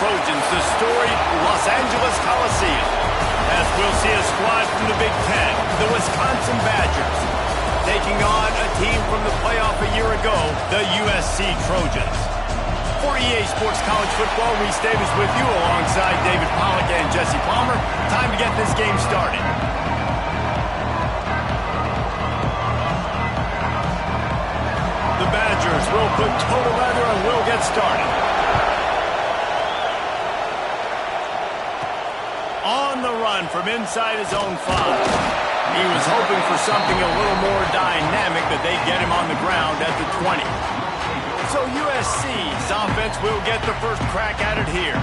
Trojans, the storied Los Angeles Coliseum, as we'll see a squad from the Big Ten, the Wisconsin Badgers, taking on a team from the playoff a year ago, the USC Trojans. For EA Sports College Football, Reese Davis with you alongside David Pollack and Jesse Palmer. Time to get this game started. The Badgers will put total leather and will get started. On the run from inside his own 5. He was hoping for something a little more dynamic, but they get him on the ground at the 20. So USC's offense will get the first crack at it here.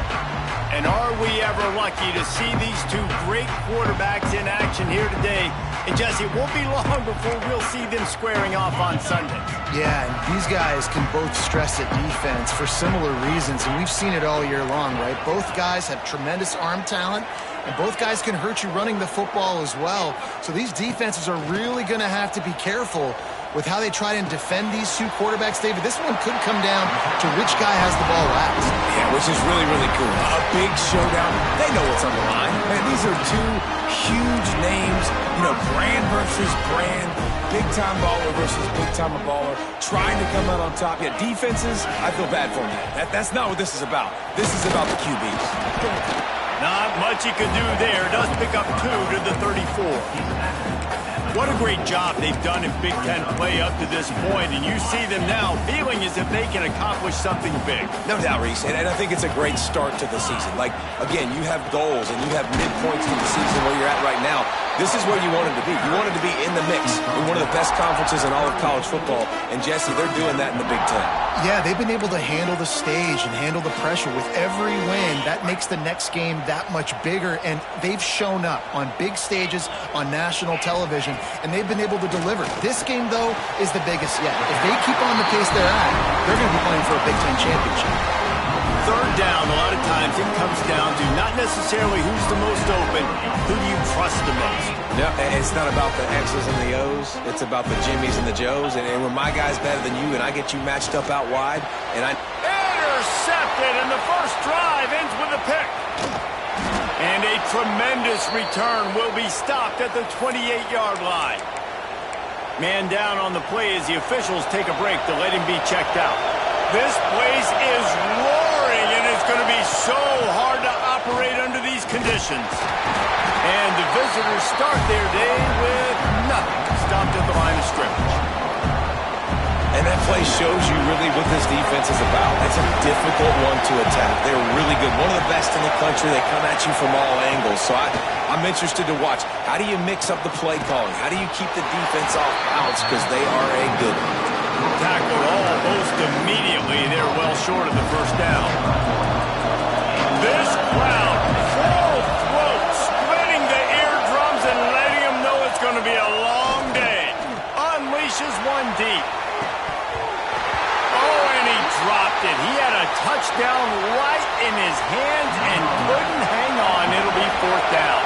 And are we ever lucky to see these two great quarterbacks in action here today? And Jesse, it won't be long before we'll see them squaring off on Sunday. Yeah, and these guys can both stress at defense for similar reasons, and we've seen it all year long, right? Both guys have tremendous arm talent, and both guys can hurt you running the football as well. So these defenses are really going to have to be careful with how they try and defend these two quarterbacks. David, this one could come down to which guy has the ball last. Yeah, which is really, really cool. A big showdown. They know what's on the line. Man, these are two huge names, brand versus brand, big-time baller versus big-time baller, trying to come out on top. Yeah, defenses, I feel bad for them. That's not what this is about. This is about the QBs. Not much he could do there. Does pick up 2 to the 34. What a great job they've done in Big Ten play up to this point, and you see them now feeling as if they can accomplish something big. No doubt, Reese, and I think it's a great start to the season. Like, again, you have goals and you have midpoints to the season where you're at right now. This is where you wanted to be. You wanted to be in the mix in one of the best conferences in all of college football, and Jesse, they're doing that in the Big Ten. Yeah, they've been able to handle the stage and handle the pressure with every win. That makes the next game that much bigger, and they've shown up on big stages on national television, and they've been able to deliver. This game, though, is the biggest yet. If they keep on the pace they're at, they're going to be playing for a Big Ten championship. Third down, a lot of times it comes down to not necessarily who's the most open, who do you trust the most? No, it's not about the X's and the O's. It's about the Jimmys and the Joes. And when my guy's better than you and I get you matched up out wide, and I... Intercepted, and the first drive ends with a pick. And a tremendous return will be stopped at the 28-yard line. Man down on the play as the officials take a break to let him be checked out. This place is roaring, and it's going to be so hard to operate under these conditions. And the visitors start their day with nothing. Stopped at the line of scrimmage. And that play shows you really what this defense is about. It's a difficult one to attack. They're really good. One of the best in the country. They come at you from all angles. So I'm interested to watch. How do you mix up the play calling? How do you keep the defense off balance? Because they are a good one. Tackled almost immediately. They're well short of the first down. This crowd, full throat, splitting the eardrums and letting them know it's going to be a long day. Unleashes one deep. Oh, and he dropped it. He had a touchdown right in his hands and couldn't hang on. It'll be 4th down.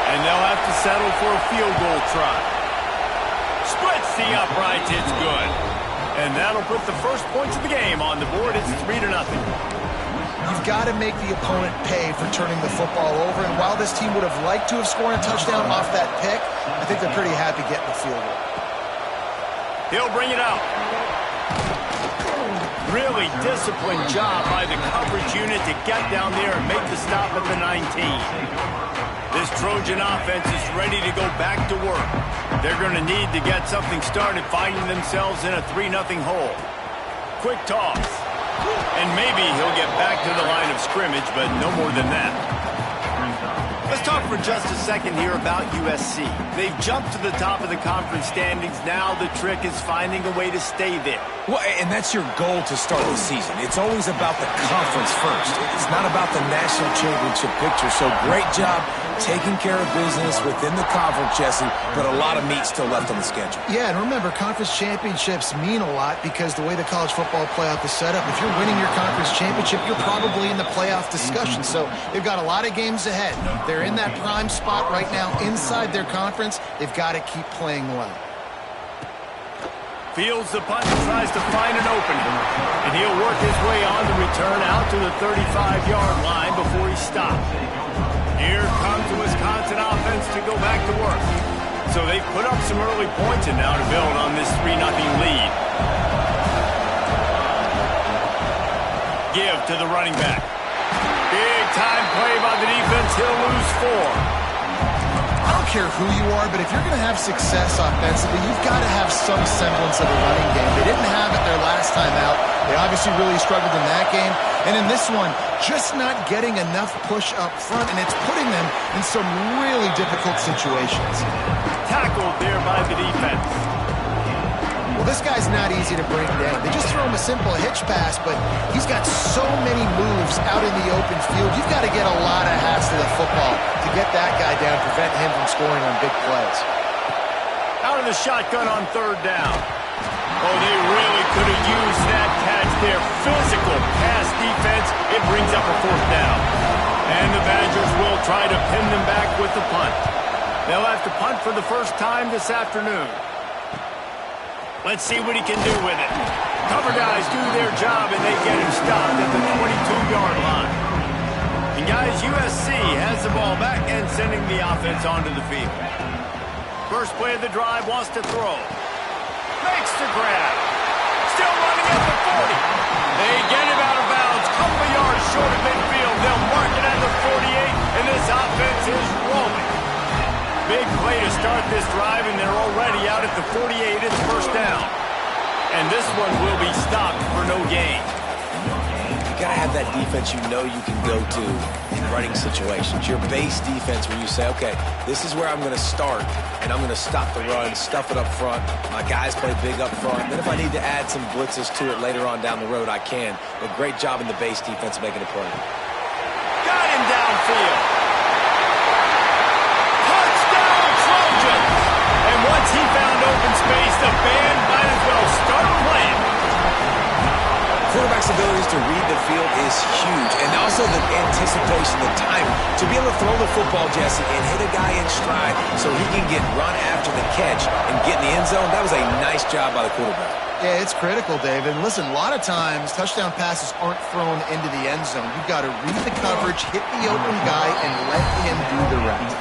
And they'll have to settle for a field goal try. Splits the uprights. It's good. And that'll put the first points of the game on the board. It's 3-0. You've got to make the opponent pay for turning the football over. And while this team would have liked to have scored a touchdown off that pick, I think they're pretty happy getting the field goal. He'll bring it out. Really disciplined job by the coverage unit to get down there and make the stop at the 19. This Trojan offense is ready to go back to work. They're going to need to get something started, finding themselves in a 3-0 hole. Quick toss. And maybe he'll get back to the line of scrimmage, but no more than that. Let's talk for just a second here about USC. They've jumped to the top of the conference standings. Now the trick is finding a way to stay there. Well, and that's your goal to start the season. It's always about the conference first. It's not about the national championship picture. So great job taking care of business within the conference, Jesse, but a lot of meat still left on the schedule. Yeah, and remember, conference championships mean a lot because the way the college football playoff is set up, if you're winning your conference championship, you're probably in the playoff discussion. So they've got a lot of games ahead. They're in that prime spot right now inside their conference. They've got to keep playing well. Fields the punt and tries to find an opening. And he'll work his way on the return out to the 35-yard line before he's stopped. Here comes the Wisconsin offense to go back to work. So they've put up some early points and now to build on this 3-0 lead. Give to the running back. Big time play by the defense. He'll lose 4. I don't care who you are, but if you're going to have success offensively, you've got to have some semblance of a running game. They didn't have it their last time out. They obviously really struggled in that game. And in this one, just not getting enough push up front, and it's putting them in some really difficult situations. Tackled there by the defense. Well, this guy's not easy to bring down. They just throw him a simple hitch pass, but he's got so many moves out in the open field. You've got to get a lot of hats to the football to get that guy down, prevent him from scoring on big plays. Out of the shotgun on 3rd down. Oh, they really could have used that catch there. Physical pass defense. It brings up a 4th down. And the Badgers will try to pin them back with the punt. They'll have to punt for the first time this afternoon. Let's see what he can do with it. Cover guys do their job, and they get him stopped at the 22-yard line. And guys, USC has the ball back and sending the offense onto the field. First play of the drive, wants to throw. Makes the grab. Still running at the 40. They get him out of bounds. Couple yards short of midfield. They'll mark it at the 48, and this offense is rolling. Big play to start this drive, and they're already out at the 48. It's 1st down. And this one will be stopped for no gain. You got to have that defense you know you can go to in running situations. Your base defense where you say, okay, this is where I'm going to start, and I'm going to stop the run, stuff it up front. My guys play big up front. Then if I need to add some blitzes to it later on down the road, I can. But great job in the base defense making a play. Got him downfield. And once he found open space, the band might as well start playing. Quarterback's abilities to read the field is huge, and also the anticipation, the timing. To be able to throw the football, Jesse, and hit a guy in stride so he can get run after the catch and get in the end zone, that was a nice job by the quarterback. Yeah, it's critical, David. And listen, a lot of times, touchdown passes aren't thrown into the end zone. You've got to read the coverage, hit the open guy, and let him do the rest.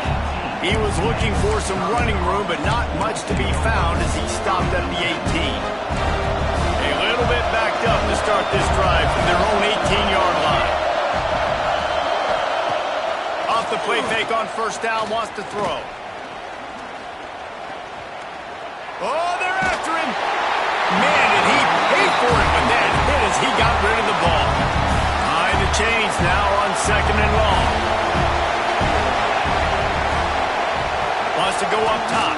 He was looking for some running room, but not much to be found as he stopped at the 18. A little bit backed up to start this drive from their own 18-yard line. Off the play fake on 1st down, wants to throw. Oh, they're after him. Man, did he pay for it when that hit as he got rid of the ball. Behind the chains now on 2nd and long. Wants to go up top.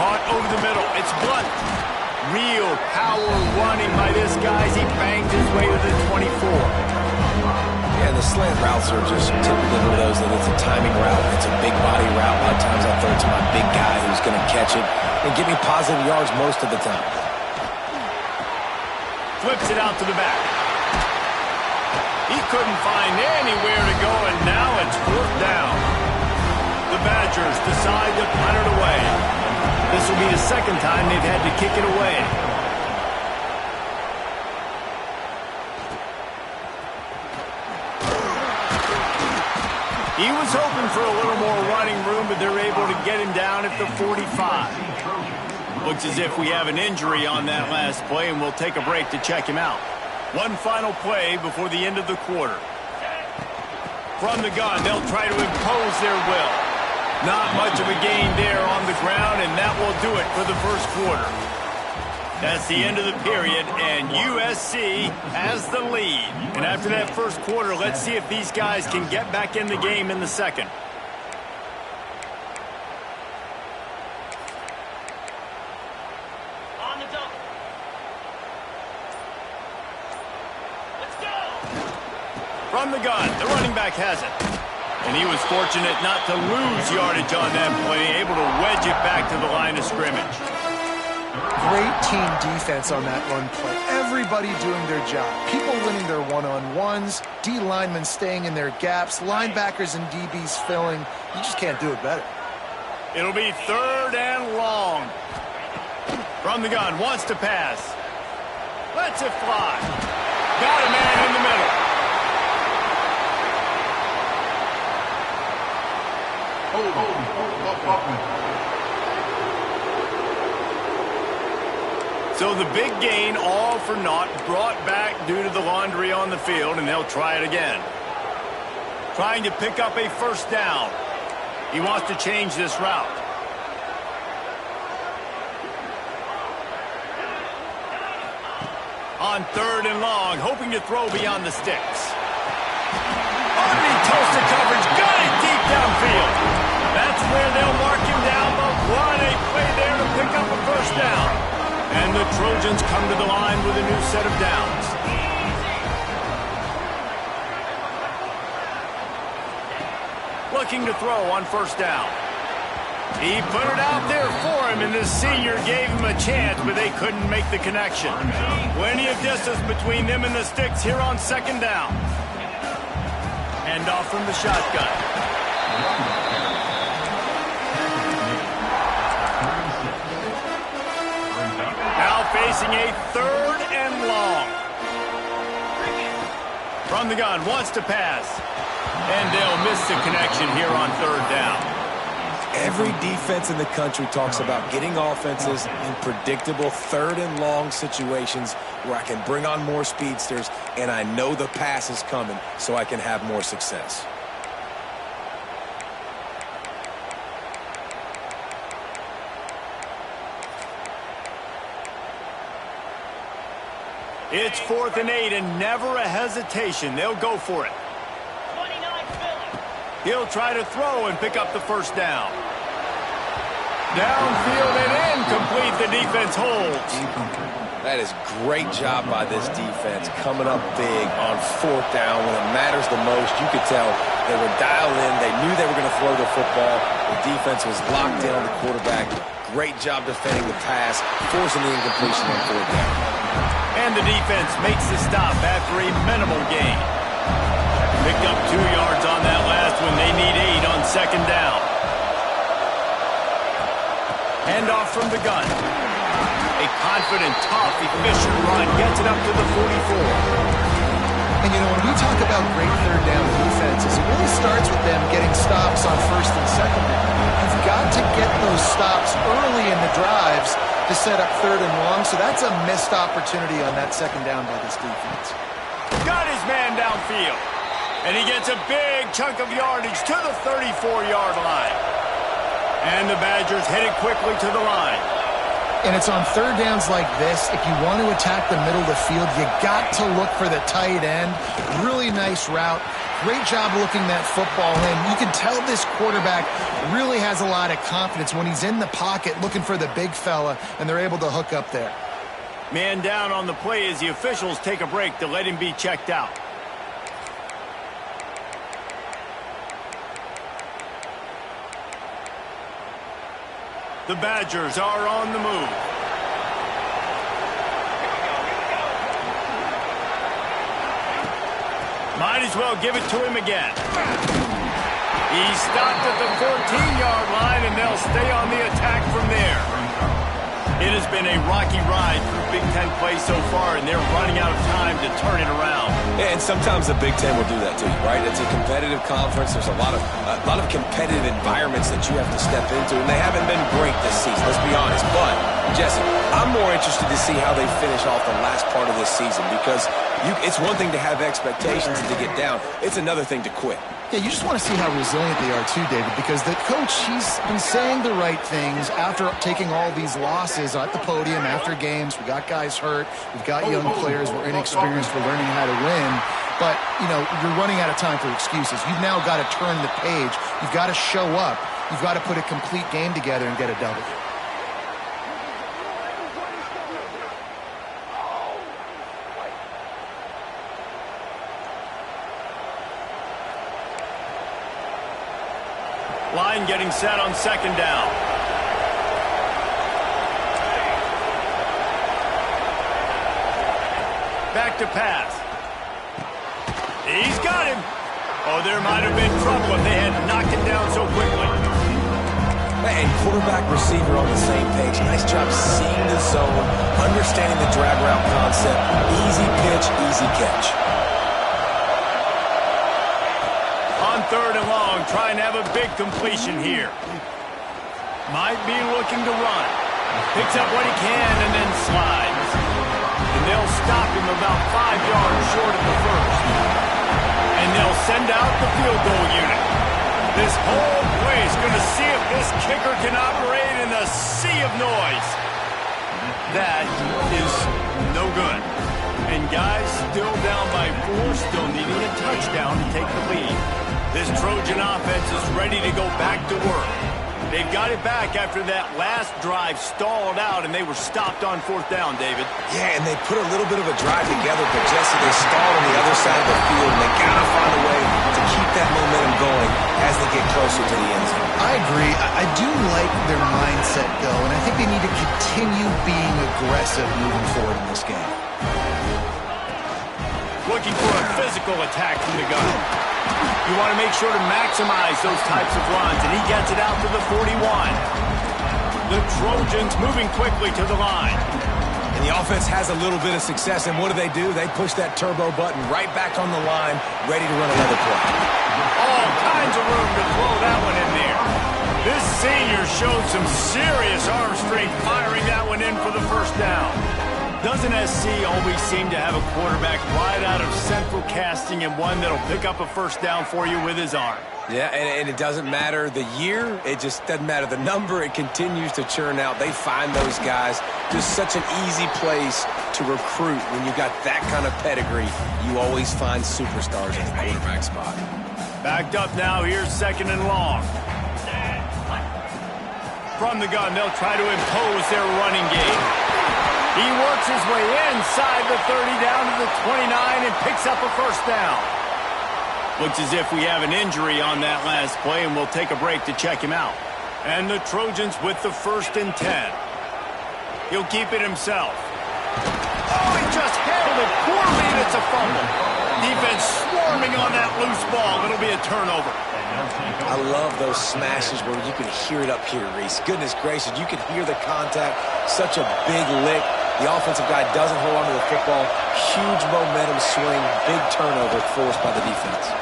Caught over the middle. It's Blunt. Real power running by this guy as he banged his way to the 24. Yeah, the slant routes are just typically one of those that it's a timing route. It's a big body route. A lot of times I throw it to my big guy who's going to catch it and give me positive yards most of the time. Flips it out to the back. He couldn't find anywhere to go, and now it's 4th down. The Badgers decide to punt it away. This will be the 2nd time they've had to kick it away. He was hoping for a little more running room, but they're able to get him down at the 45. Looks as if we have an injury on that last play, and we'll take a break to check him out. One final play before the end of the quarter. From the gun, they'll try to impose their will. Not much of a gain there on the ground, and that will do it for the 1st quarter. That's the end of the period, and USC has the lead. And after that 1st quarter, let's see if these guys can get back in the game in the 2nd. On the double. Let's go! From the gun, the running back has it. And he was fortunate not to lose yardage on that play, able to wedge it back to the line of scrimmage. Great team defense on that run play. Everybody doing their job. People winning their one-on-ones, D linemen staying in their gaps, linebackers and DBs filling. You just can't do it better. It'll be 3rd and long. From the gun, wants to pass. Lets it fly. Got a man in the middle. So the big gain, all for naught, brought back due to the laundry on the field, and they'll try it again. Trying to pick up a first down. He wants to change this route. On 3rd and long, hoping to throw beyond the sticks. Underneath toasted coverage, got it deep downfield. That's where they'll mark him down, but what a play there to pick up a first down. And the Trojans come to the line with a new set of downs. Looking to throw on first down. He put it out there for him, and the senior gave him a chance, but they couldn't make the connection. Plenty of distance between them and the sticks here on 2nd down. Hand off from the shotgun. Now facing a 3rd and long. From the gun, wants to pass. And they'll miss the connection here on 3rd down. Every defense in the country talks about getting offenses in predictable 3rd and long situations where I can bring on more speedsters and I know the pass is coming so I can have more success. It's 4th and 8 and never a hesitation. They'll go for it. 29 Philly. He'll try to throw and pick up the first down. Downfield and incomplete. The defense holds. That is great job by this defense coming up big on 4th down when it matters the most. You could tell they were dialed in. They knew they were going to throw the football. The defense was locked in on the quarterback. Great job defending the pass, forcing the incompletion on 4th down. And the defense makes the stop after a minimal gain. Picked up 2 yards on that last one. They need 8 on 2nd down. Hand off from the gun. A confident, tough, efficient run gets it up to the 44. And, you know, when we talk about great 3rd down defenses, it really starts with them getting stops on 1st and 2nd down. You've got to get those stops early in the drives to set up 3rd and long, so that's a missed opportunity on that 2nd down by this defense. Got his man downfield. And he gets a big chunk of yardage to the 34-yard line. And the Badgers headed quickly to the line. And it's on 3rd downs like this, if you want to attack the middle of the field, you got to look for the tight end. Really nice route. Great job looking that football in. You can tell this quarterback really has a lot of confidence when he's in the pocket looking for the big fella, and they're able to hook up there. Man down on the play as the officials take a break to let him be checked out. The Badgers are on the move. Might as well give it to him again. He stopped at the 14-yard line, and they'll stay on the attack from there. It has been a rocky ride through Big Ten play so far, and they're running out of time to turn it around. Yeah, and sometimes the Big Ten will do that to you, right? It's a competitive conference. There's a lot of competitive environments that you have to step into, and they haven't been great this season, let's be honest. But, Jesse, I'm more interested to see how they finish off the last part of this season because it's one thing to have expectations and to get down. It's another thing to quit. Yeah, you just want to see how resilient they are too, David, because the coach, he's been saying the right things after taking all these losses at the podium, after games. We got guys hurt. We've got young players. We're inexperienced. We're learning how to win. But, you know, you're running out of time for excuses. You've now got to turn the page. You've got to show up. You've got to put a complete game together and get a W. Line getting set on 2nd down. Back to pass. He's got him. Oh, there might have been trouble if they had knocked him down so quickly. And quarterback, receiver on the same page. Nice job seeing the zone, understanding the drag route concept. Easy pitch, easy catch. On 3rd and long, trying to have a big completion here. Might be looking to run. Picks up what he can and then slides. And they'll stop him about 5 yards short of the first. And they'll send out the field goal unit. This whole place going to see if this kicker can operate in a sea of noise. That is no good. And guys, still down by 4, still needing a touchdown to take the lead. This Trojan offense is ready to go back to work. They've got it back after that last drive stalled out, and they were stopped on 4th down, David. Yeah, and they put a little bit of a drive together, but Jesse, they stalled on the other side of the field, and they got to find a way to keep that momentum going as they get closer to the end zone. I agree. I do like their mindset, though, and I think they need to continue being aggressive moving forward in this game. Looking for a physical attack from the gun. You want to make sure to maximize those types of runs, and he gets it out to the 41. The Trojans moving quickly to the line. And the offense has a little bit of success, and what do? They push that turbo button right back on the line, ready to run another play. All kinds of room to throw that one in there. This senior showed some serious arm strength firing that one in for the first down. Doesn't SC always seem to have a quarterback right out of central casting and one that'll pick up a first down for you with his arm? Yeah, and it doesn't matter the year. It just doesn't matter the number. It continues to churn out. They find those guys. Just such an easy place to recruit. When you got that kind of pedigree, you always find superstars at the quarterback spot. Backed up now. Here's 2nd and long. From the gun, they'll try to impose their running game. He works his way inside the 30 down to the 29 and picks up a first down. Looks as if we have an injury on that last play, and we'll take a break to check him out. And the Trojans with the 1st and 10. He'll keep it himself. Oh, he just handled it poorly, and it's a fumble. Defense swarming on that loose ball. It'll be a turnover. I love those smashes where you can hear it up here, Reese. Goodness gracious, you can hear the contact. Such a big lick. The offensive guy doesn't hold on to the football. Huge momentum swing. Big turnover forced by the defense.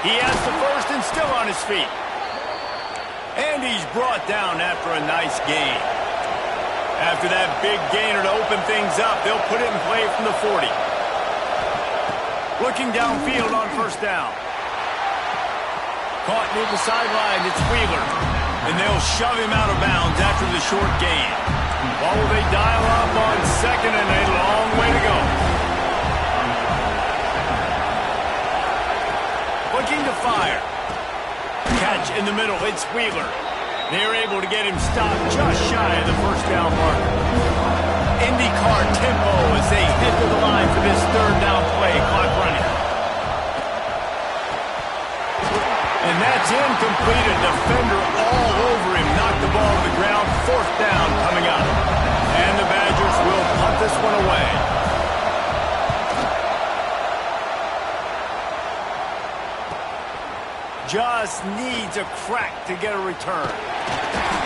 He has the first and still on his feet. And he's brought down after a nice gain. After that big gainer to open things up, they'll put it in play from the 40. Looking downfield on 1st down. Caught near the sideline, it's Wheeler. And they'll shove him out of bounds after the short gain. While they dial up on 2nd and a long way to go. Looking to fire. Catch in the middle, it's Wheeler. They're able to get him stopped just shy of the first down marker. IndyCar tempo as they head to the line for this 3rd down play, clock running. And that's incomplete. A defender all over him. Knocked the ball to the ground. 4th down coming up. And the Badgers will punt this one away. Just needs a crack to get a return.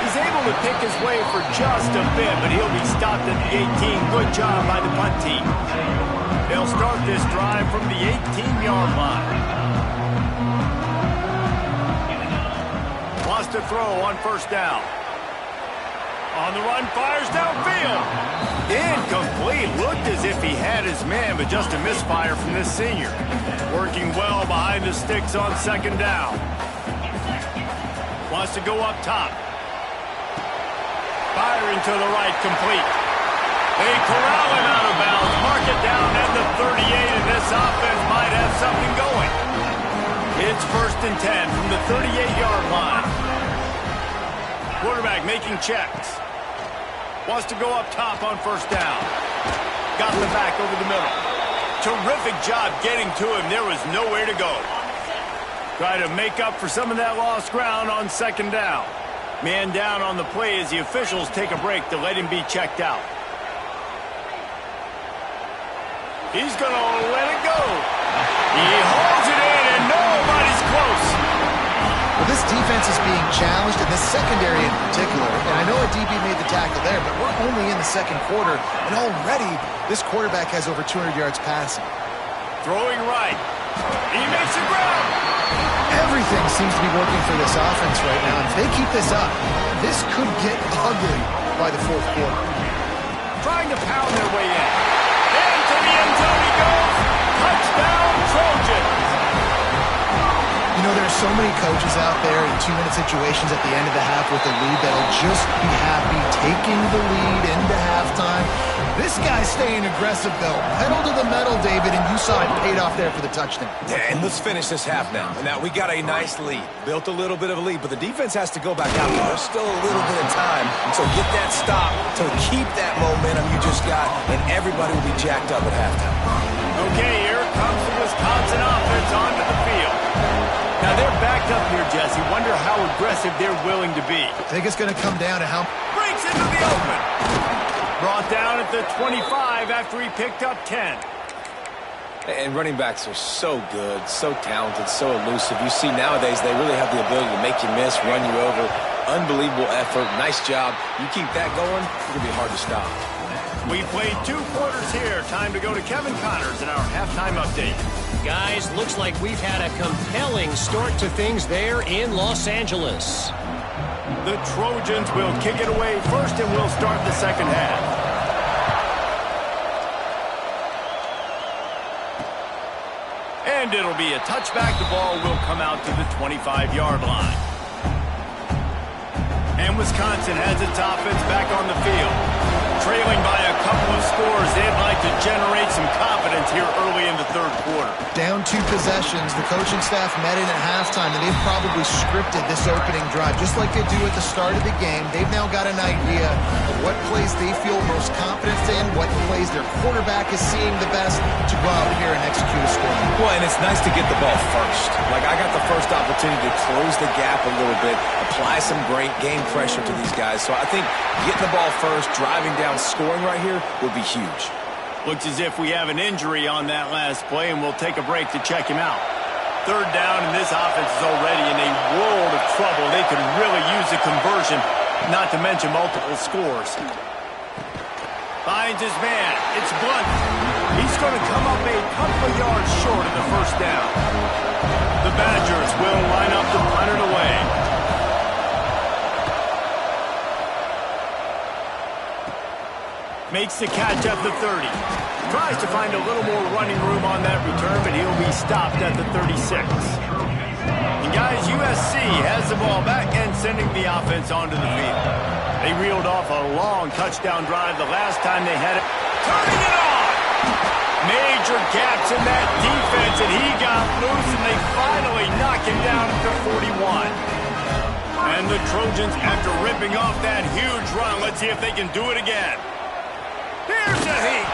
He's able to pick his way for just a bit, but he'll be stopped at the 18. Good job by the punt team. They'll start this drive from the 18-yard line. Wants to throw on 1st down. On the run, fires downfield. Incomplete. Looked as if he had his man, but just a misfire from this senior. Working well behind the sticks on 2nd down. Wants to go up top. Firing to the right, complete. They corral him out of bounds. Mark it down at the 38, and this offense might have something going. It's 1st and 10 from the 38-yard line. Quarterback making checks. Wants to go up top on 1st down. Got the back over the middle. Terrific job getting to him. There was nowhere to go. Try to make up for some of that lost ground on 2nd down. Man down on the play as the officials take a break to let him be checked out. He's going to let it go. He holds it in, and nobody's close. Well, this defense defense is being challenged, and the secondary in particular. And I know a DB made the tackle there, but we're only in the second quarter, and already this quarterback has over 200 yards passing. Throwing right. He makes the ground. Everything seems to be working for this offense right now. And if they keep this up, this could get ugly by the fourth quarter. Trying to pound their way in. Into the end zone he goes. Touchdown, Trojans. You know, there are so many coaches out there in two-minute situations at the end of the half with the lead that'll just be happy taking the lead into halftime. This guy's staying aggressive, though. Pedal to the metal, David, and you saw it paid off there for the touchdown. Yeah, and let's finish this half now. Now, we got a nice lead. Built a little bit of a lead, but the defense has to go back out there. There's still a little bit of time, so get that stop to keep that momentum you just got, and everybody will be jacked up at halftime. Okay, here comes the Wisconsin offense onto the field. Now they're backed up here, Jesse. Wonder how aggressive they're willing to be. I think it's going to come down to how... Breaks into the open. Brought down at the 25 after he picked up 10. And running backs are so good, so talented, so elusive. You see nowadays they really have the ability to make you miss, run you over. Unbelievable effort. Nice job. You keep that going, it's going to be hard to stop. We played 2 quarters here. Time to go to Kevin Connors in our halftime update. Guys, looks like we've had a compelling start to things there in Los Angeles. The Trojans will kick it away first, and we'll start the second half. And it'll be a touchback. The ball will come out to the 25-yard line. And Wisconsin has its offense back on the field. Trailing by a couple of scores, they'd like to generate some confidence here early in the third quarter. Down 2 possessions, the coaching staff met in at halftime, and they've probably scripted this opening drive, just like they do at the start of the game. They've now got an idea of what plays they feel most confident in, what plays their quarterback is seeing the best to go out here and execute a score. Well, and it's nice to get the ball first. Like, I got the first opportunity to close the gap a little bit, apply some great game pressure to these guys. So I think getting the ball first, driving down, scoring right here would be huge. Looks as if we have an injury on that last play, and we'll take a break to check him out. Third down, and this offense is already in a world of trouble. They could really use a conversion, not to mention multiple scores. Finds his man. It's Blunt. He's going to come up a couple of yards short of the first down. The Badgers will line up to punt it away. Makes the catch at the 30. Tries to find a little more running room on that return, but he'll be stopped at the 36. And guys, USC has the ball back and sending the offense onto the field. They reeled off a long touchdown drive the last time they had it. Turning it on! Major gaps in that defense, and he got loose, and they finally knock him down at the 41. And the Trojans, after ripping off that huge run, let's see if they can do it again. Here's a heat.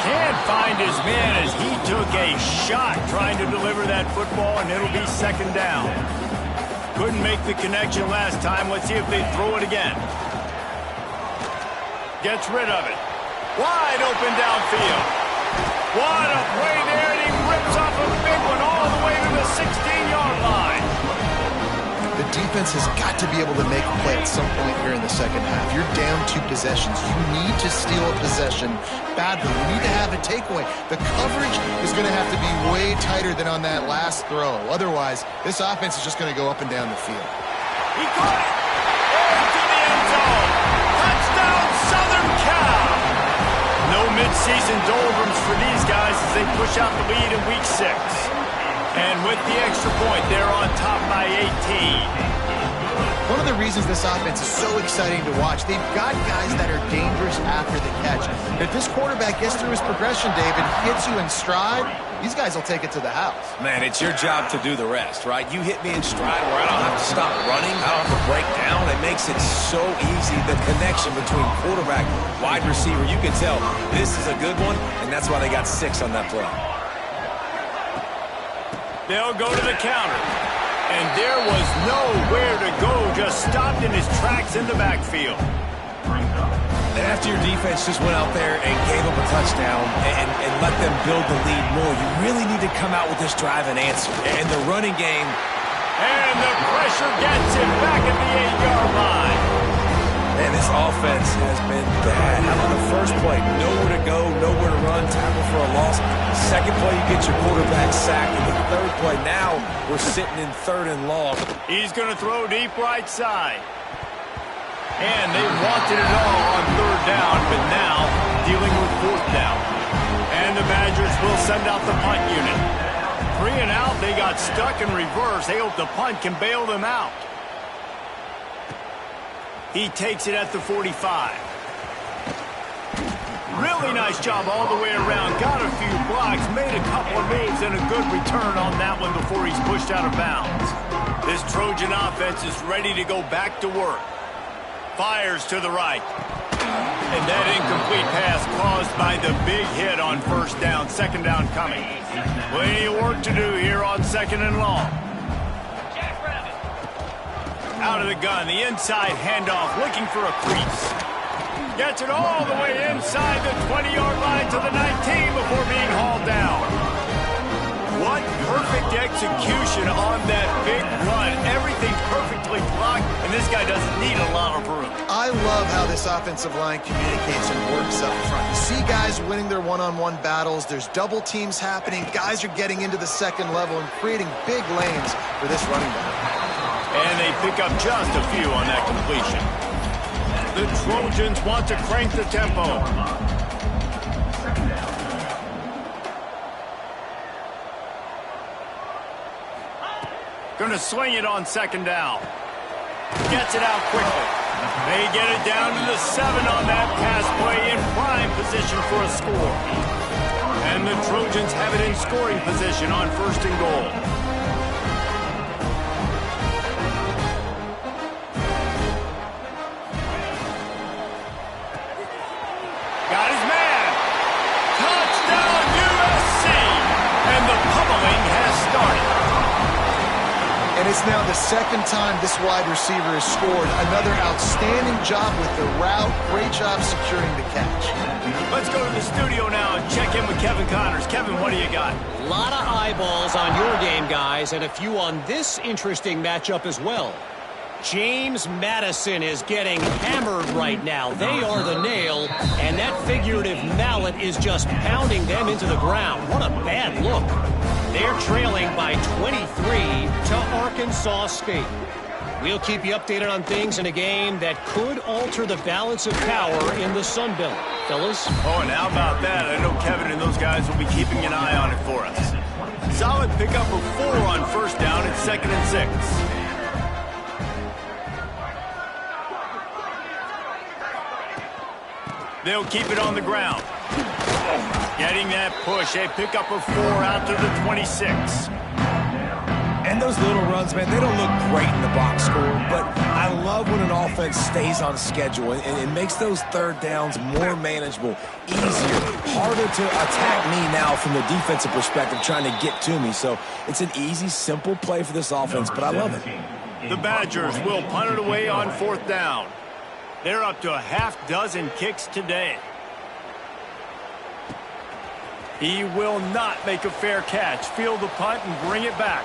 Can't find his man as he took a shot trying to deliver that football, and it'll be second down. Couldn't make the connection last time. Let's see if they throw it again. Gets rid of it. Wide open downfield. What a play there, and he rips off a big one all the way to the 16-yard line. The defense has got to be able to make a play at some point here in the second half. You're down 2 possessions. You need to steal a possession badly. You need to have a takeaway. The coverage is going to have to be way tighter than on that last throw. Otherwise, this offense is just going to go up and down the field. He caught it. Into the end zone. Touchdown, Southern Cal. No midseason doldrums for these guys as they push out the lead in week 6. And with the extra point, they're on top by 18. One of the reasons this offense is so exciting to watch, they've got guys that are dangerous after the catch. If this quarterback gets through his progression, David, hits you in stride, these guys will take it to the house. Man, it's your job to do the rest, right? You hit me in stride where I don't have to stop running, I don't have to break down. It makes it so easy, the connection between quarterback, wide receiver. You can tell this is a good one, and that's why they got 6 on that play. They'll go to the counter. And there was nowhere to go, just stopped in his tracks in the backfield. And after your defense just went out there and gave up a touchdown and let them build the lead more, you really need to come out with this drive and answer. And the running game And the pressure gets him back at the 8-yard line. Man, this offense has been bad. How about the first play? Nowhere to go, nowhere to run, tackle for a loss. Second play, you get your quarterback sacked. And the third play, now we're sitting in 3rd and long. He's going to throw deep right side. And they wanted it all on 3rd down, but now dealing with 4th down. And the Badgers will send out the punt unit. 3 and out, they got stuck in reverse. They hope the punt can bail them out. He takes it at the 45. Really nice job all the way around. Got a few blocks, made a couple of moves, and a good return on that one before he's pushed out of bounds. This Trojan offense is ready to go back to work. Fires to the right. And that incomplete pass caused by the big hit on 1st down. 2nd down coming. Plenty of work to do here on 2nd and long. Out of the gun, the inside handoff, looking for a crease. Gets it all the way inside the 20-yard line to the 19 before being hauled down. What perfect execution on that big run. Everything perfectly blocked, and this guy doesn't need a lot of room. I love how this offensive line communicates and works up front. You see guys winning their one-on-one battles. There's double teams happening. Guys are getting into the 2nd level and creating big lanes for this running back. And they pick up just a few on that completion. The Trojans want to crank the tempo. Going to swing it on 2nd down. Gets it out quickly. They get it down to the 7 on that pass play in prime position for a score. And the Trojans have it in scoring position on 1st and goal. Got his man. Touchdown USC. And the pummeling has started. And it's now the 2nd time this wide receiver has scored. Another outstanding job with the route. Great job securing the catch. Let's go to the studio now and check in with Kevin Connors. Kevin, what do you got? A lot of eyeballs on your game, guys, and a few on this interesting matchup as well. James Madison is getting hammered right now. They are the nail, and that figurative mallet is just pounding them into the ground. What a bad look. They're trailing by 23 to Arkansas State. We'll keep you updated on things in a game that could alter the balance of power in the Sun Belt. Fellas? Oh, and how about that? I know Kevin and those guys will be keeping an eye on it for us. Solid pickup of 4 on 1st down at 2nd and 6. They'll keep it on the ground. Getting that push, a pickup of 4 out to the 26. And those little runs, man, they don't look great in the box score, but I love when an offense stays on schedule and it makes those 3rd downs more manageable, easier, harder to attack me now from the defensive perspective trying to get to me. So it's an easy, simple play for this offense, but I love it. The Badgers will punt it away on 4th down. They're up to a half-dozen kicks today. He will not make a fair catch. Field the punt and bring it back.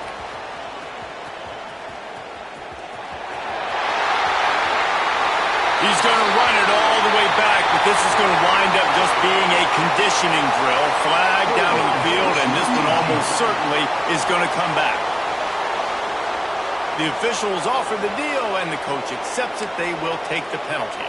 He's going to run it all the way back, but this is going to wind up just being a conditioning drill. Flag down in the field, and this one almost certainly is going to come back. The officials offer the deal, and the coach accepts it. They will take the penalty.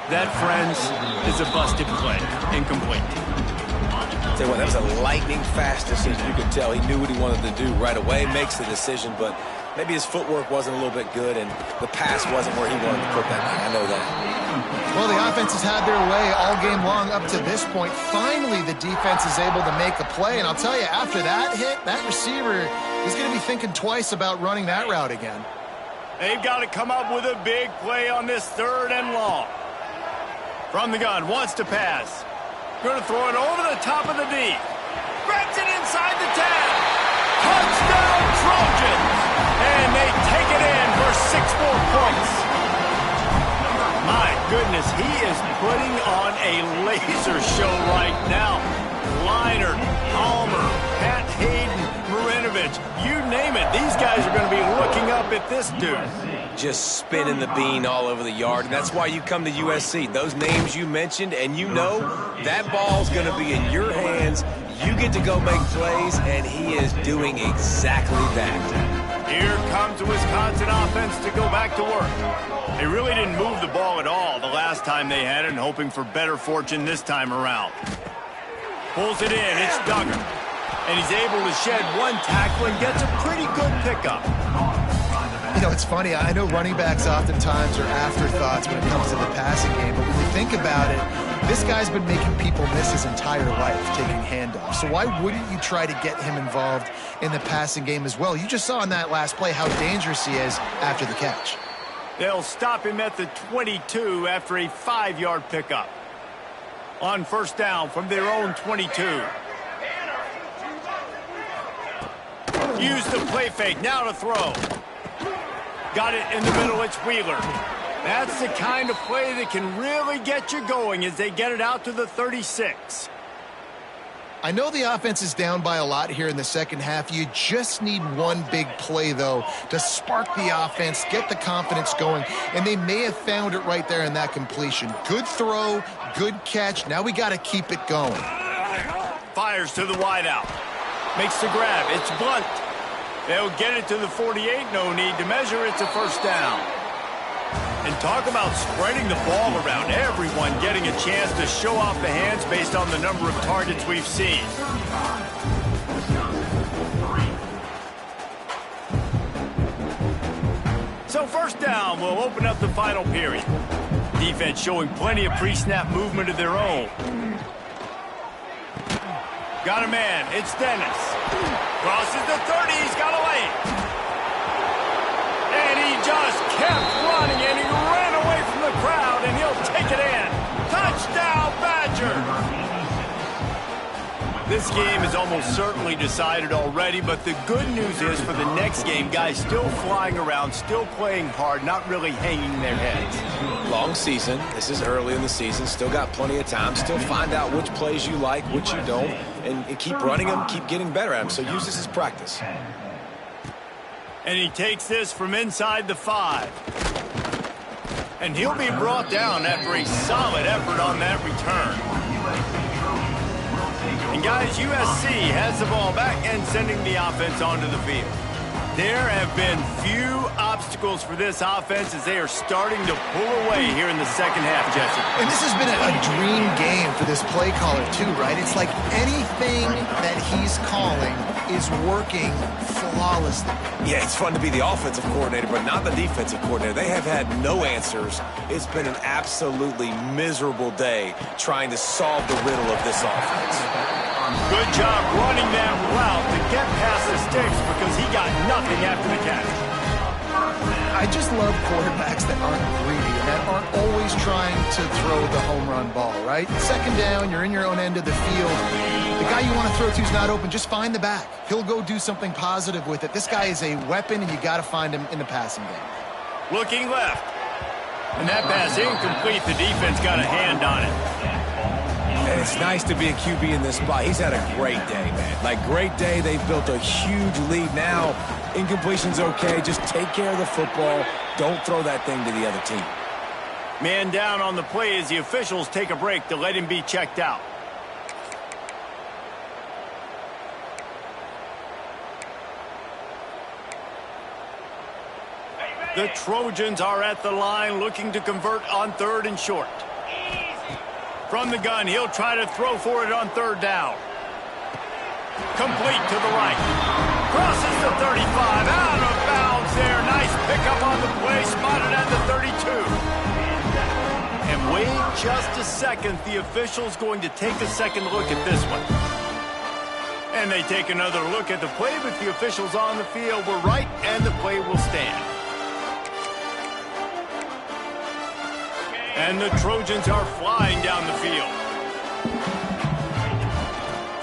That, friends, is a busted play. Incomplete. Tell you what, that was a lightning-fast decision. You could tell he knew what he wanted to do right away, makes the decision, but maybe his footwork wasn't a little bit good, and the pass wasn't where he wanted to put that thing. I know that. Well, the offense has had their way all game long up to this point. Finally, the defense is able to make a play, and I'll tell you, after that hit, that receiver is going to be thinking twice about running that route again. They've got to come up with a big play on this 3rd and long. From the gun, wants to pass. Going to throw it over the top of the D. Grabs it inside the 10. Touchdown Trojans. And they take it in for 6 more points. My goodness, he is putting on a laser show right now. Leinart, Palmer, Pat Hayden, Marinovich, you name it. These guys are going to be looking up at this dude. Just spinning the bean all over the yard, and that's why you come to USC. Those names you mentioned, and you know that ball's going to be in your hands. You get to go make plays, and he is doing exactly that. Here comes the Wisconsin offense to go back to work. They really didn't move the ball at all the last time they had it, and hoping for better fortune this time around. Pulls it in, it's Duggar. And he's able to shed one tackle and gets a pretty good pickup. You know, it's funny. I know running backs oftentimes are afterthoughts when it comes to the passing game, but when you think about it, this guy's been making people miss his entire life taking handoffs. So why wouldn't you try to get him involved in the passing game as well? You just saw in that last play how dangerous he is after the catch. They'll stop him at the 22 after a 5-yard pickup. On first down from their own 22. Use the play fake, now to throw. Got it in the middle, it's Wheeler. That's the kind of play that can really get you going as they get it out to the 36. I know the offense is down by a lot here in the second half. You just need one big play, though, to spark the offense, get the confidence going, and they may have found it right there in that completion. Good throw, good catch. Now we got to keep it going. Fires to the wideout. Makes the grab. It's Blunt. They'll get it to the 48. No need to measure. It's a first down. And talk about spreading the ball around. Everyone getting a chance to show off the hands based on the number of targets we've seen. So first down will open up the final period. Defense showing plenty of pre-snap movement of their own. Got a man. It's Dennis. Crosses the 30. He's got a lane. And he just kept running, and he ran away from the crowd, and he'll take it in. Touchdown, Badger! This game is almost certainly decided already, but the good news is for the next game, guys still flying around, still playing hard, not really hanging their heads. Long season. This is early in the season. Still got plenty of time. Still find out which plays you like, which you don't, and keep running them, keep getting better at them. So use this as practice. And he takes this from inside the 5. And he'll be brought down after a solid effort on that return. And guys, USC has the ball back and sending the offense onto the field. There have been few obstacles for this offense as they are starting to pull away here in the second half, Jesse. And this has been a dream game for this play caller, too, right? It's like anything that he's calling is working flawlessly. Yeah, it's fun to be the offensive coordinator, but not the defensive coordinator. They have had no answers. It's been an absolutely miserable day trying to solve the riddle of this offense. Good job running that route to get past the sticks because he got nothing after the catch. I just love quarterbacks that aren't greedy and that aren't always trying to throw the home run ball, right? Second down, you're in your own end of the field. The guy you want to throw to is not open. Just find the back. He'll go do something positive with it. This guy is a weapon, and you got to find him in the passing game. Looking left. And that pass incomplete. The defense got a hand on it. And it's nice to be a QB in this spot. He's had a great day, man. Like, great day. They've built a huge lead now. Incompletion's okay. Just take care of the football. Don't throw that thing to the other team. Man down on the play as the officials take a break to let him be checked out. The Trojans are at the line looking to convert on 3rd and short. From the gun, he'll try to throw for it on 3rd down. Complete to the right. Crosses the 35, out of bounds there. Nice pickup on the play, spotted at the 32. And wait just a second, the official's going to take a second look at this one. And they take another look at the play, but the officials on the field were right, and the play will stand. And the Trojans are flying down the field.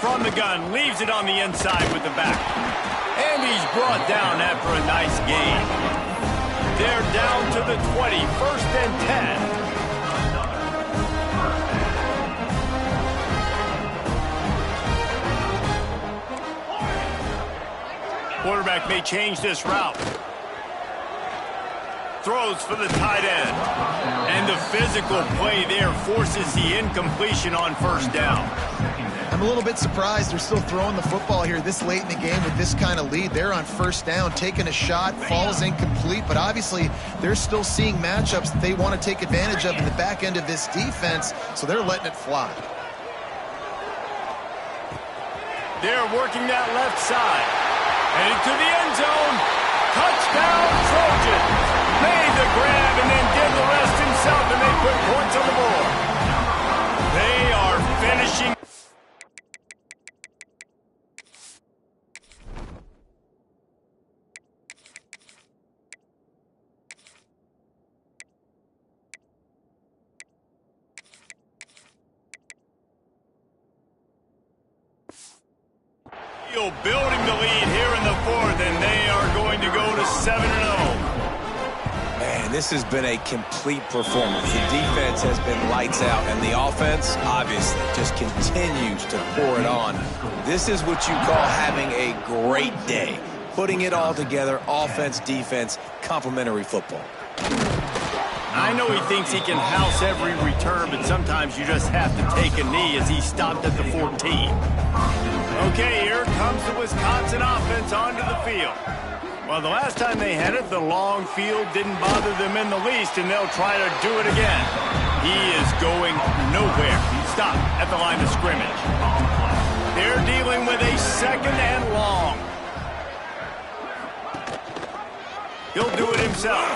From the gun, leaves it on the inside with the back. And he's brought down after a nice gain. They're down to the 20, 1st and quarterback may change this route. Throws for the tight end. And the physical play there forces the incompletion on first down. I'm a little bit surprised they're still throwing the football here this late in the game with this kind of lead. They're on first down, taking a shot, falls incomplete, but obviously they're still seeing matchups that they want to take advantage of in the back end of this defense, so they're letting it fly. They're working that left side. Headed to the end zone. Touchdown, Trojans. Made the grab and then did the rest himself, and they put points on the board. They are finishing. Building the lead here in the fourth, and they are going to go to 7-0. Man, this has been a complete performance. The defense has been lights out, and the offense, obviously, just continues to pour it on. This is what you call having a great day. Putting it all together, offense, defense, complementary football. I know he thinks he can house every return, but sometimes you just have to take a knee as he stopped at the 14. Okay, here comes the Wisconsin offense onto the field. Well, the last time they had it, the long field didn't bother them in the least, and they'll try to do it again. He is going nowhere. He stopped at the line of scrimmage. They're dealing with a second and long. He'll do it himself.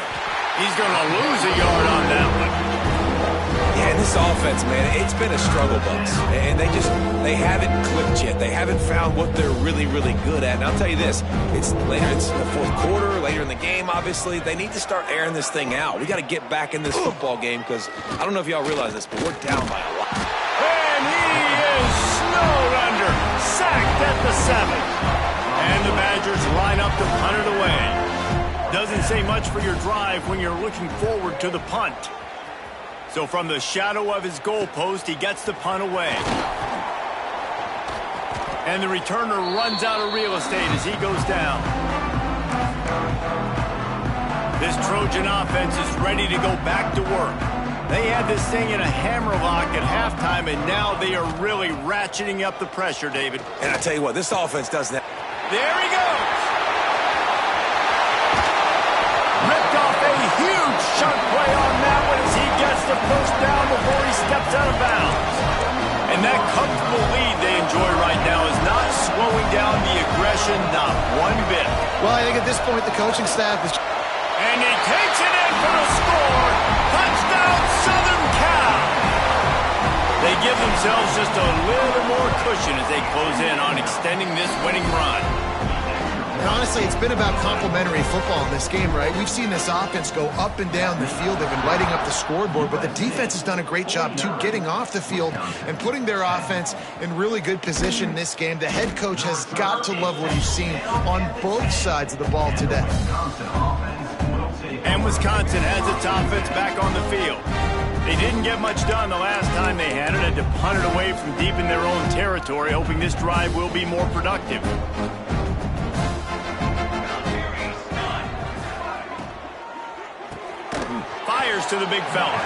He's going to lose a yard on that one. Yeah, this offense, man, it's been a struggle bus. And they haven't clicked yet. They haven't found what they're really, really good at. And I'll tell you this, it's the fourth quarter, later in the game, obviously. They need to start airing this thing out. We got to get back in this football game because I don't know if y'all realize this, but we're down by a lot. And he is snowed under, sacked at the 7. And the Badgers line up to punt it away. Doesn't say much for your drive when you're looking forward to the punt. So from the shadow of his goalpost, he gets the punt away. And the returner runs out of real estate as he goes down. This Trojan offense is ready to go back to work. They had this thing in a hammerlock at halftime, and now they are really ratcheting up the pressure, David. And I tell you what, this offense does that. There he goes. Ripped off a huge chunk play on that one as he gets the first down before he steps out of bounds. And that comfortable lead they enjoy right now is not slowing down the aggression, not one bit. Well, I think at this point the coaching staff is... And he takes it in for the score. Touchdown, Southern Cal. They give themselves just a little more cushion as they close in on extending this winning run. And honestly, it's been about complementary football in this game, right? We've seen this offense go up and down the field. They've been lighting up the scoreboard, but the defense has done a great job, too, getting off the field and putting their offense in really good position in this game. The head coach has got to love what he's seen on both sides of the ball today. And Wisconsin has its offense back on the field. They didn't get much done the last time they had it, and to punt it away from deep in their own territory, hoping this drive will be more productive. Fires to the big fella.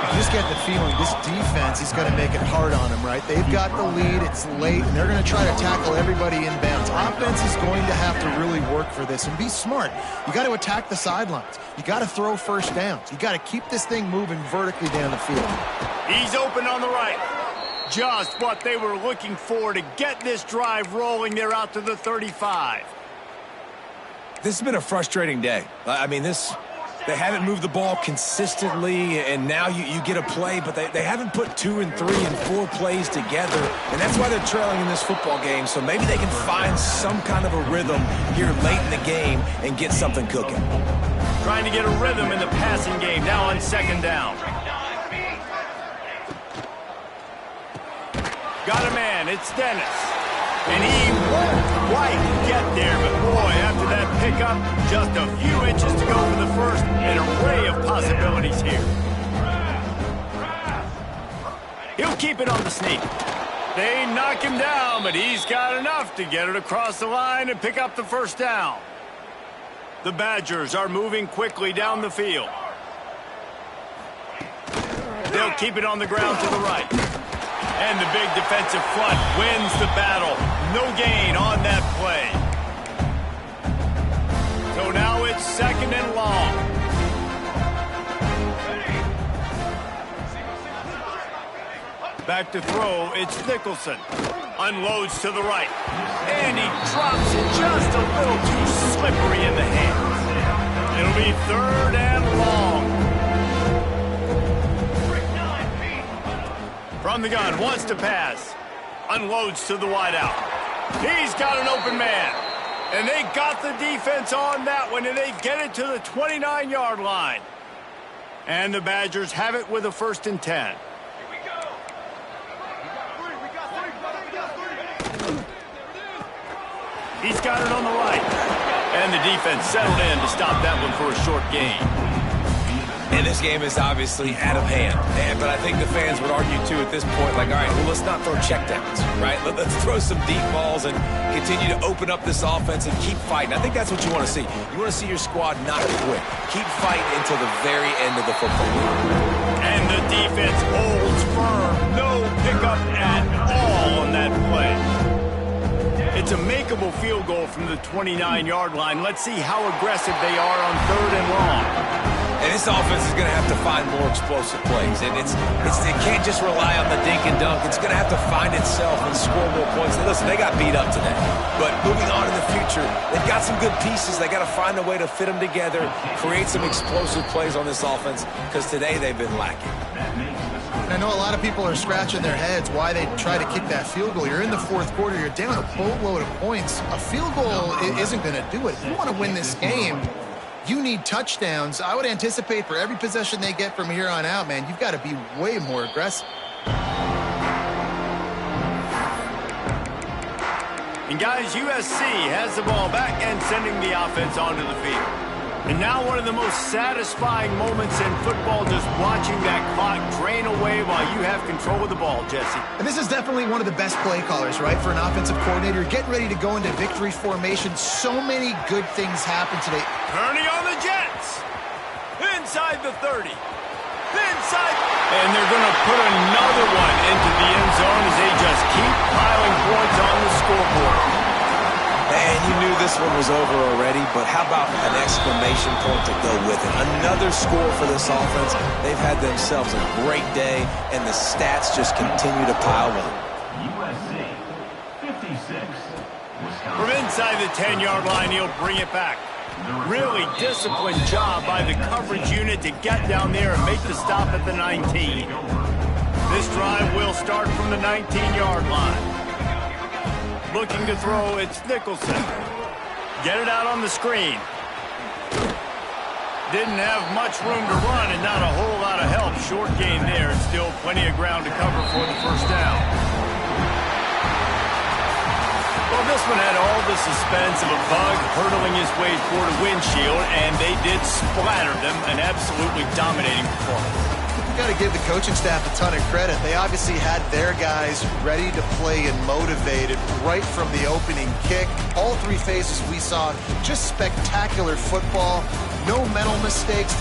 You just get the feeling this defense is going to make it hard on them, right? They've got the lead, it's late, and they're going to try to tackle everybody inbounds. Offense is going to have to really work for this and be smart. You got to attack the sidelines. You got to throw first downs. You got to keep this thing moving vertically down the field. He's open on the right. Just what they were looking for to get this drive rolling. They're out to the 35. This has been a frustrating day. I mean, they haven't moved the ball consistently, and now you get a play, but they haven't put 2 and 3 and 4 plays together, and that's why they're trailing in this football game. So maybe they can find some kind of a rhythm here late in the game and get something cooking. Trying to get a rhythm in the passing game, now on second down. Got a man, it's Dennis. And he won't quite get there, but boy, after that pickup, just a few inches to go for the first, an array of possibilities here. He'll keep it on the sneak. They knock him down, but he's got enough to get it across the line and pick up the first down. The Badgers are moving quickly down the field. They'll keep it on the ground to the right. And the big defensive front wins the battle. No gain on that play. So now it's 2nd and long. Back to throw, it's Nicholson. Unloads to the right. And he drops it just a little too slippery in the hands. It'll be 3rd and long. From the gun, wants to pass. Unloads to the wideout. He's got an open man. And they got the defense on that one, and they get it to the 29-yard line. And the Badgers have it with a 1st and 10. He's got it on the right. And the defense settled in to stop that one for a short gain. And this game is obviously out of hand. But I think the fans would argue, too, at this point, like, all right, well, let's not throw checkdowns, right? Let's throw some deep balls and continue to open up this offense and keep fighting. I think that's what you want to see. You want to see your squad not quit. Keep fighting until the very end of the football game. And the defense holds firm. No pickup at all on that play. It's a makeable field goal from the 29-yard line. Let's see how aggressive they are on 3rd and long. And this offense is going to have to find more explosive plays. And it can't just rely on the dink and dunk. It's going to have to find itself and score more points. And listen, they got beat up today. But moving on in the future, they've got some good pieces. They got to find a way to fit them together, create some explosive plays on this offense, because today they've been lacking. I know a lot of people are scratching their heads why they try to kick that field goal. You're in the 4th quarter. You're down a boatload of points. A field goal isn't going to do it. If you want to win this game, you need touchdowns. I would anticipate for every possession they get from here on out, man, you've got to be way more aggressive. And guys, USC has the ball back and sending the offense onto the field. And now one of the most satisfying moments in football, just watching that clock drain away while you have control of the ball, Jesse. And this is definitely one of the best play callers, right, for an offensive coordinator. Getting ready to go into victory formation. So many good things happen today. Kearney on the Jets. Inside the 30. Inside. And they're going to put another one into the end zone as they just keep piling points on the scoreboard. And you knew this one was over already, but how about an exclamation point to go with it? Another score for this offense. They've had themselves a great day, and the stats just continue to pile up. USC 56. From inside the 10-yard line, he'll bring it back. Really disciplined job by the coverage unit to get down there and make the stop at the 19. This drive will start from the 19-yard line. Looking to throw, it's Nicholson. Get it out on the screen. Didn't have much room to run and not a whole lot of help. Short gain there and still plenty of ground to cover for the first down. Well, this one had all the suspense of a bug hurtling his way toward a windshield, and they did splatter them, an absolutely dominating performance. Got to give the coaching staff a ton of credit. They obviously had their guys ready to play and motivated right from the opening kick. All 3 phases we saw, just spectacular football. No mental mistakes.